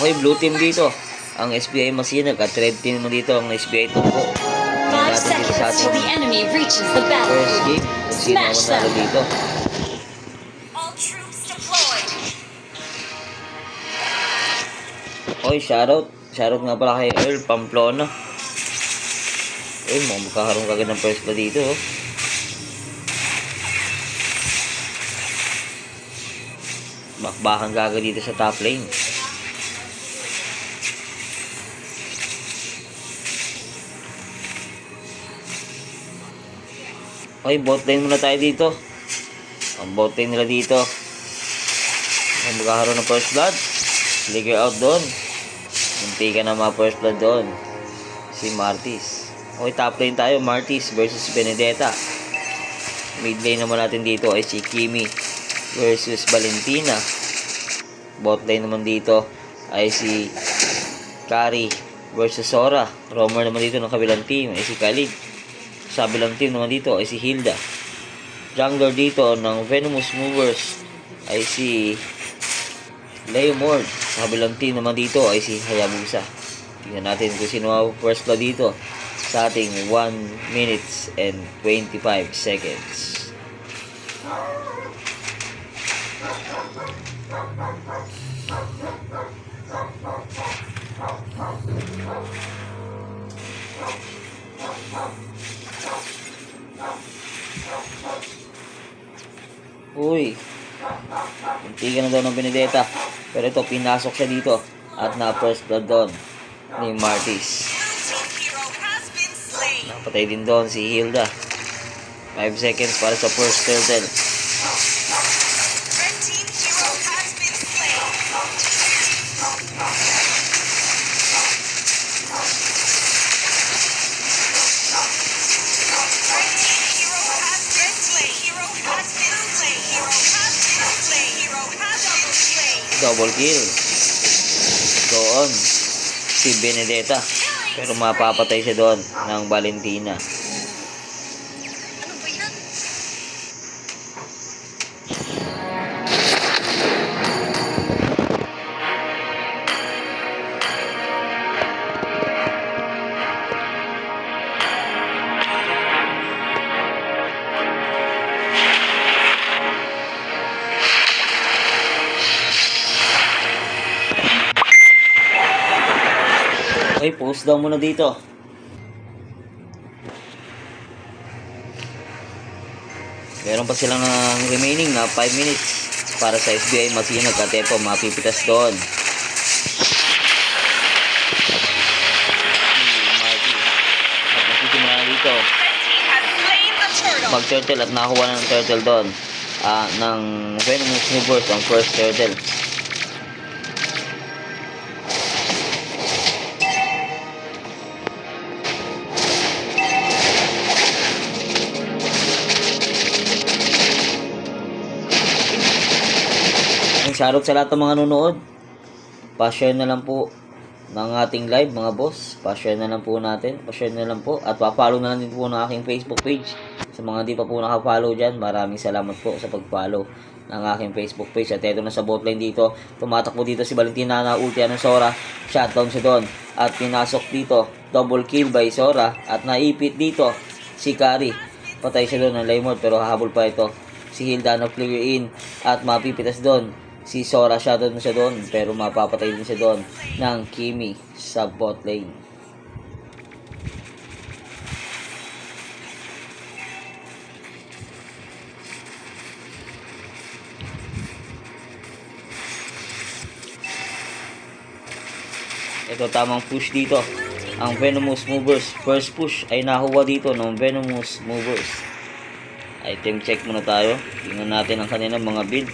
Okay, blue team dito. Ang SBI Masinag at red team naman dito ang SBI Tumbo. 5 seconds till the enemy reaches the First battlefield. game, kung sino ang Smash manalo them. dito. All troops deployed. Okay, shoutout. Shoutout nga pala kay Earl Pamplona. Mukhang magkakaroon kagad ng first blood dito. Bakbakan kagad dito sa top lane. Okay, bot lane muna tayo dito. Ang bot lane nila dito. Ang magkakaroon ng first blood. Flicker out doon. Munti ka na mga first blood doon. Si Martis. Okay, top lane tayo. Martis versus Benedetta. Mid lane naman natin dito ay si Kimi versus Valentina. Bot lane naman dito ay si Kari versus Sora. Roamer naman dito ng kabilang team ay si Khalid. Sa kabilang team naman dito ay si Hilda. Jungler dito ng Venomous Movers ay si Leomord. Sa kabilang team naman dito ay si Hayabusa. Tingnan natin kung sino ang first blood dito sa ating 1 minutes and 25 seconds. Uy, munti ka na daw ng Benedetta. Pero ito, pinasok siya dito at na first blood doon ni Martis. Napatay din doon si Hilda. 5 seconds para sa first turtle. Double kill. Doon si Benedetta. Pero mapapatay siya doon ng Valentina. Okay, post down muna dito. Meron pa silang remaining na 5 minutes para sa SBI Masinag at ito mapipitas doon. At nasisimula na dito mag-turtle at nakakuha na ng turtle doon ng Venomous Movers ang first turtle. Shoutout sa lahat ng mga nanonood. Pa-share na lang po ng ating live mga boss. Pa-share na lang po natin. Pa-share na lang po. At pa-follow na lang din po ng aking Facebook page. Sa mga di pa po naka-follow dyan, maraming salamat po sa pag-follow ng aking Facebook page. At eto na sa botline dito. Tumatakbo dito si Valentina na ulti ng Sora. Shutdown siya doon. At pinasok dito. Double kill by Sora. At naipit dito si Kari. Patay siya doon ng Laymord pero hahabol pa ito. Si Hilda na clear in. At mapipitas doon si Sora. Shutdown na siya doon pero mapapatay din siya doon ng Kimi sa bot lane. Ito tamang push dito. Ang Venomous Movers first push ay nakuha dito ng Venomous Movers. Item check muna tayo. Tingnan natin ang kanilang mga build.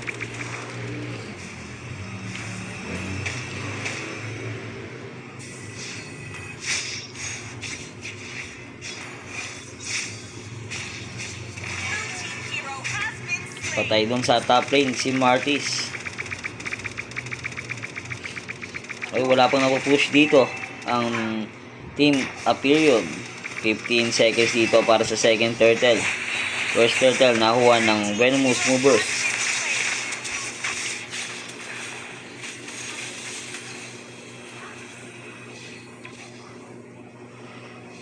Patay doon sa top lane si Martis. Ay, wala pang napupush dito ang Team Aperion. 15 seconds dito para sa second turtle. First turtle nakuha ng Venomous Movers.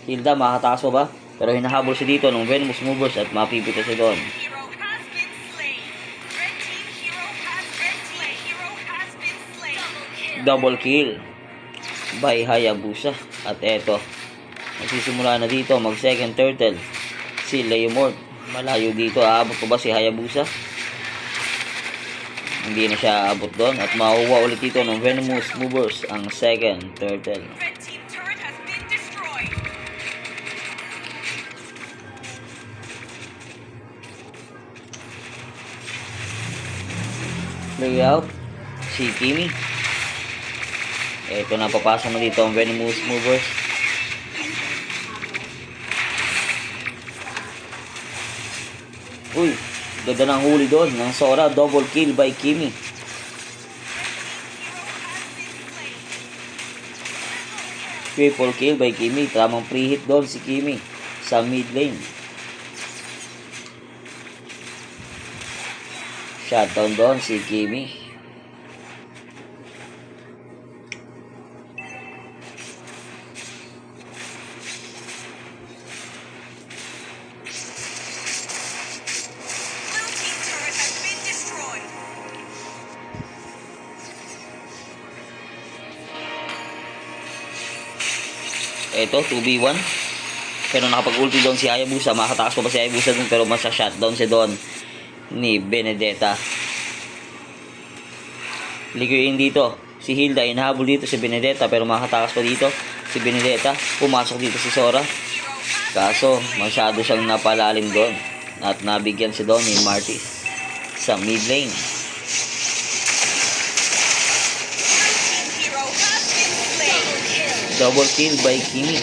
Hilda, makakatakas pa ba? Pero hinahabol siya dito ng Venomous Movers at mapipita siya doon. Hero has been slain. Red team hero has been slain. Double kill by Hayabusa. At eto, nagsisimula na dito mag second turtle si Leomord. Malayo dito, aabot pa ba si Hayabusa? Hindi na siya aabot doon at makuha ulit dito ng Venomous Movers ang second turtle. Red team turret has been destroyed. Layout si Kimi. Eto na, papasok na dito ang Venomous Movers. Uy, ganda ng huli doon ng Sora. Double kill by Kimi. Triple kill by Kimi. Tamang pre-hit doon si Kimi sa mid lane. Shutdown doon si Kimi. Blue team turret has been destroyed. Ito, 2v1. Pero nakapag-ulti doon si Hayabusa. Makatakas pa ba si Hayabusa doon? Pero masa-shutdown siya doon ni Benedetta. Ligoyin dito si Hilda. Inahabol dito si Benedetta. Pero makatakas pa dito si Benedetta. Pumasok dito si Sora. Kaso, masyado siyang napalalim doon. At nabigyan siya doon ni Martis sa mid lane. Hero has been slain. Double kill by Kimi.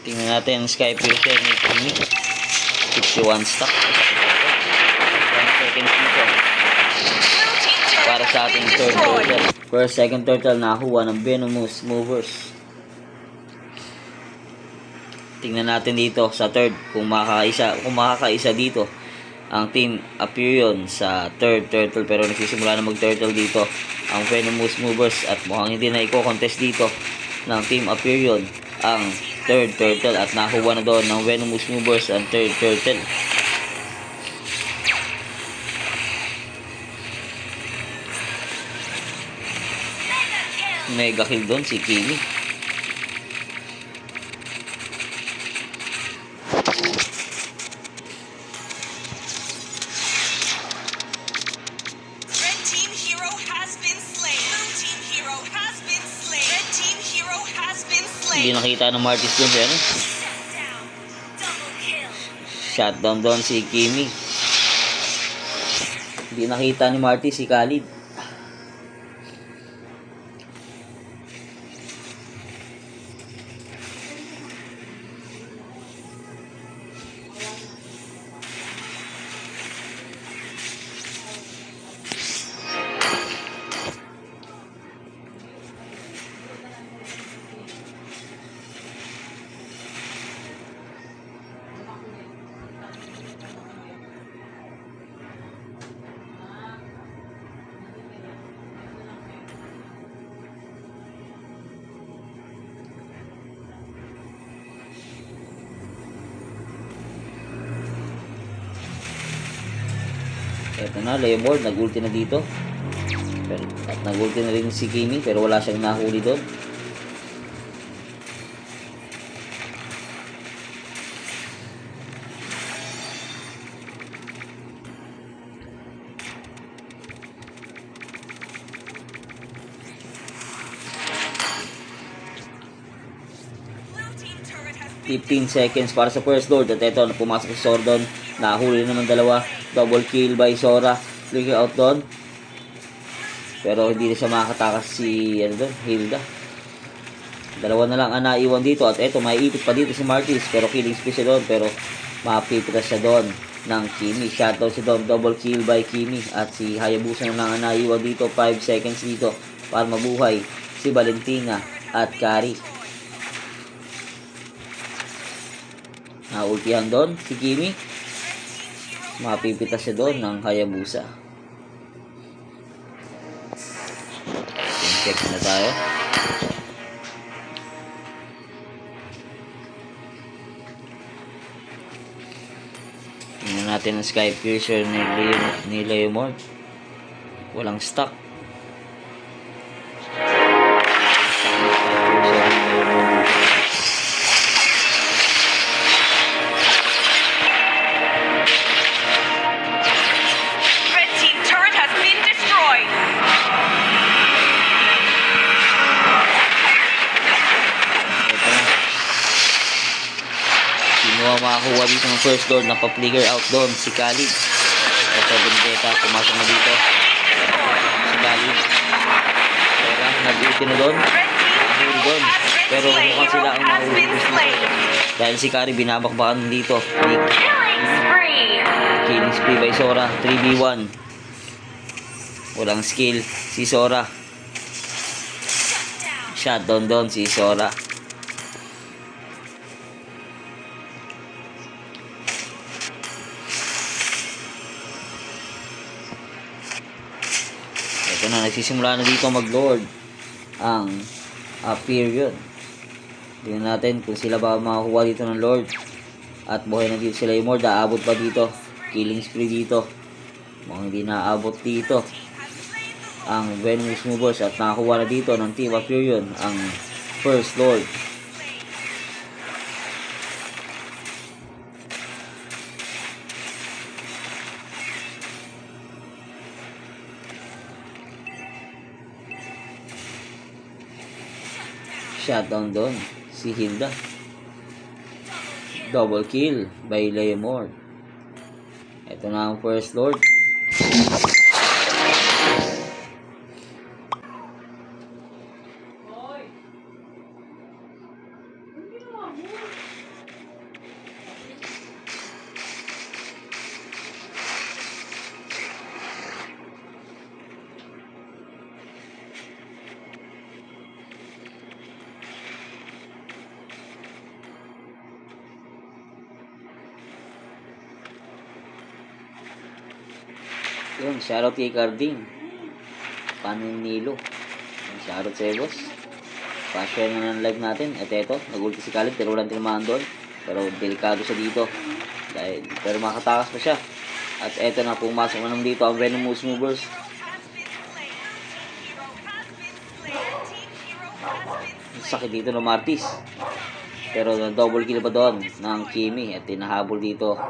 Tingnan natin ang Sky Piercer ni Kimi. 61 stock. 1 second dito. Para sa ating third turtle. First, second turtle nakuha ng Venomous Movers. Tingnan natin dito sa third kung makakaisa dito ang Team Aperion sa third turtle, pero nagsisimula na mag-turtle dito ang Venomous Movers at mukhang hindi na i-contest dito ng Team Aperion ang third turtle at nakuha na doon ng Venomous Movers ang third turtle. Mega kill doon si Kimi. Red team hero has been slain. Blue team hero has been slain. Red team hero has been Hindi slain. nakita ng Martis doon siya, no? Shut down. Double kill. Shutdown doon si Kimi. Hindi nakita ni Martis si Khalid. Eto na, Leomord, nag-ulti na dito. At nag-ulti na rin si Kimi, pero wala siyang nahuli doon. Blue team turret has been 15 seconds para sa first lord. At eto, pumasok si Sordon. Nahuli naman dalawa. Double kill by Sora. Flicker out doon. Pero hindi na siya makakatakas si Hilda. Dalawa na lang ang naiwan dito. At eto, may ipit pa dito si Martis. Pero killing spree siya doon. Pero mapipitas siya doon ng Kimi. Shutdown siya doon. Double kill by Kimi. At si Hayabusa na lang ang naiwan dito. 5 seconds dito para mabuhay si Valentina at Kari. Naultihan doon si Kimi. Mapipitas siya doon ng Hayabusa. Check na tayo. Tingnan natin ang Sky Piercer ni Leomord. Walang stock. Red team turret has been destroyed. Ito na. Sino ang makakuha dito ng first door na pa-flicker out doon? Si Khalid. Ito, Benedetta. Pumasok na dito. Si Khalid. Pero nag-ulti na doon. Nahuli doon. Pero mukhang sila ang nahuli dito. Dahil si Kari binabakbakan dito. Killing spree by Sora. 3v1. Walang skill. Si Sora. Shutdown doon si Sora. Ito na, nagsisimula na dito mag-lord ang period. Tingnan natin kung sila ba makakuha dito ng lord. At buhay na dito sila yung more. Aabot pa dito. Killing spree dito. Mukhang hindi naaabot dito ang Venomous Movers. At nakakuha na dito ng Team Period ang first lord. Shutdown doon si Hilda. Double kill by Leomord. Ito na ang first lord. Yun, shoutout kay Carding. Paninilo. Shoutout sa boss. Pa-share na ng live natin. At eto, nag-ulti si Khalid pero walang tinamaan doon. Pero delikado siya dito. Pero makatakas pa siya. At eto na, pumasok na naman dito ang Venomous Movers. Sakit dito ng Martis. Pero double kill pa doon ng Kimi. At tinahabol dito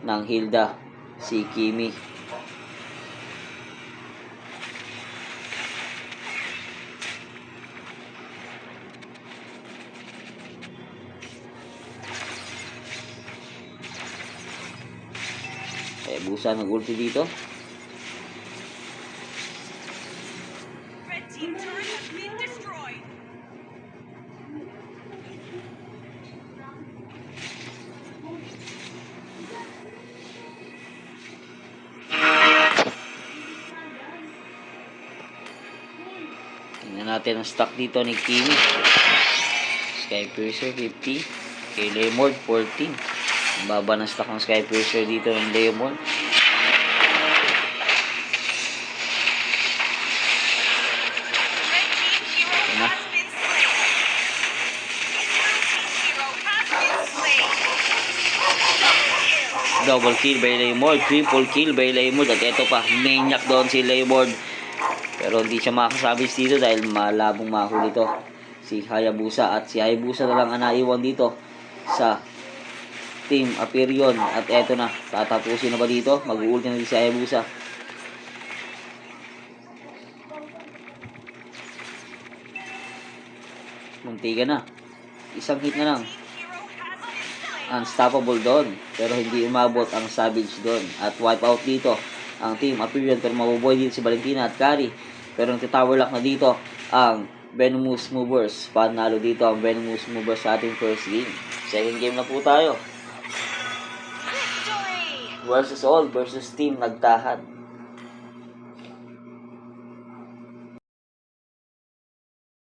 ng Hilda si Kimi. Busa nag-ulti dito. Red team turret has been destroyed. Tingnan natin ang stock dito ni Kimi. Sky Piercer 50. Kay Leomord 14. Ang baba ng stock ng Sky Piercer dito ng Leomord. Double kill by Leomord, triple kill by Leomord. At ito pa, maniac doon si Leomord. Pero hindi siya makakasabis dito dahil malabong mahuli ito si Hayabusa. At si Hayabusa na lang ang naiwan dito sa Team Aperion. At eto na, tatapusin na ba dito? Mag-uulti na din si Hayabusa. Muntiga na. Isang hit na lang. Unstoppable doon. Pero hindi umabot ang Savage doon. At wipe out dito ang Team Aperion. Pero mabuboy dito si Valentina at Kari. Pero nagtitower lock na dito ang Venomous Movers. Panalo dito ang Venomous Movers sa ating first game. Second game na po tayo. Versus all versus Team Nagtahad.